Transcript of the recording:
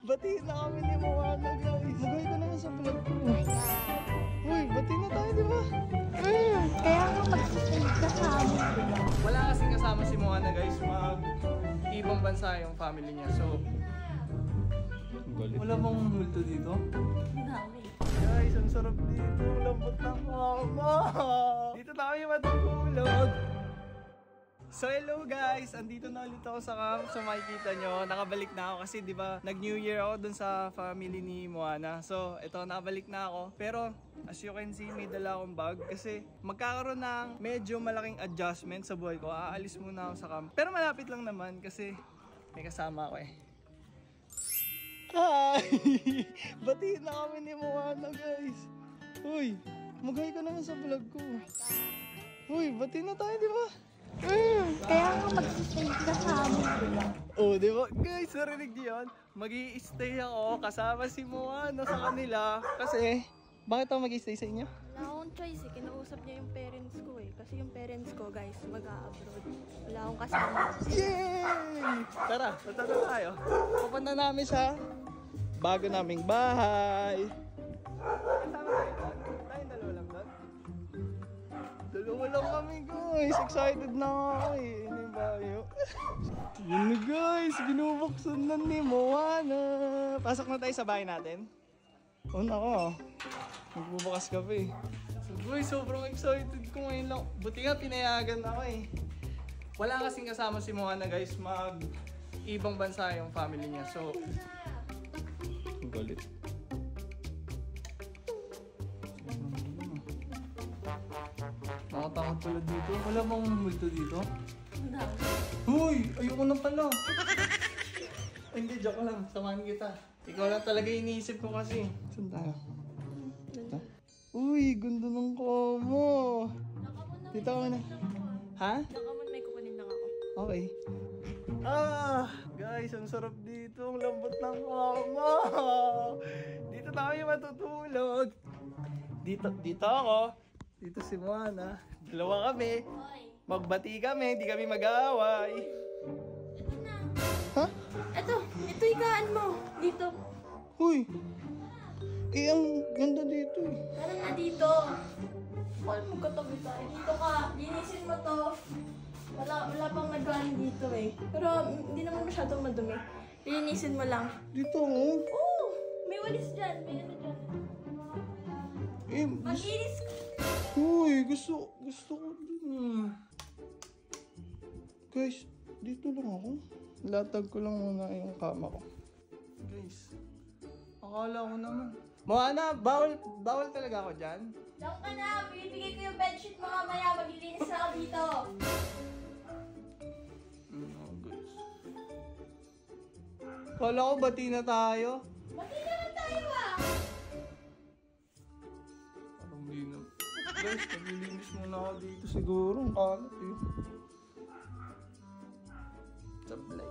Batiin na kami ni Moana, guys. Magay ka naman sa vlog ko. Uy, batiin na tayo, di ba? Kaya nga mag-sustain ka kami. Wala kasing kasama si Moana, guys. Mag-ibang bansa yung family niya. So, wala bang multo dito? Dami. Guys, ang sarap dito. Lambot ng kama. Dito na kami matutulog. So hello guys, andito na ulit ako sa camp. So makikita nyo, nakabalik na ako kasi di ba nag-New Year ako dun sa family ni Moana. So ito, nakabalik na ako. Pero as you can see, may dala akong bag kasi magkakaroon ng medyo malaking adjustment sa buhay ko. Aalis muna ako sa camp. Pero malapit lang naman kasi may kasama ako eh. Hi! Batiin na kami ni Moana, guys. Uy, mag-hi ka naman sa vlog ko. Uy, batiin na tayo, di ba? Kaya nga mag-sustain ka kami. Oh, di ba? Guys, narinig niyo yun? Mag-i-stay ako kasama si Moana sa kanila. Kasi, bakit ako mag-i-stay sa inyo? Wala akong choice eh. Kinausap niya yung parents ko eh. Kasi yung parents ko, guys, mag-a-abroad. Wala akong kasama. Yay! Tara, punta na tayo. Pupunta namin sa bago naming bahay. Kasama tayo doon? Tayong dalawa lang doon? Dalawa lang kami, guys. Excited na ako eh. Ano yung bayo? Yun na, guys. Binubuksan na ni Moana. Pasok na tayo sa bahay natin. Oh, nako. Magbubukas ka pa eh. So, guys, sobrang excited ko ngayon lang. Buti nga pinayagan ako eh. Wala kasing kasama si Moana, guys. Ibang bansa yung family niya. So, ang galit. Nakatakot pala dito. Wala bang multo dito? Dami. Huy! Ayoko na pala. Ay, hindi, joke lang. Samahan kita. Ikaw lang talaga iniisip ko kasi. Saan tayo? Dito? Uy, ganda ng komo. Dito kami na. Ha? Nakamon, may kukunin lang ako. Okay. Guys, ang sarap dito. Ang lambot ng kama. Dito na kami matutulog. Dito ako. Dito si Moana. Dalawa kami. Magbati kami. Di kami mag-aaway. Ito na. Ha? Ito higaan mo. Dito. Huy. Eh, ang ganda dito eh. Tara na dito. Paul, magkatabi tayo. Dito ka. Linisin mo to. Wala pang nagano dito eh. Pero hindi naman masyadong madumi. Linisin mo lang. Dito oh. Oo! May walis dyan. May ano dyan. Eh, Maglinis ka. huy, gusto ko dun. Guys, dito lang ako. Latag ko lang muna yung kama ko. Guys, akala ko naman. Moana, bawal talaga ako dyan. Diyan ka na. Binibigay ko yung bedsheet mo mamaya. Maglilinis na ako dito. Guys. Kala ko bati na tayo. Bati na lang tayo ah. Parang di na. Guys, naglilinis muna ako dito siguro. Ang kalat eh. Sablay.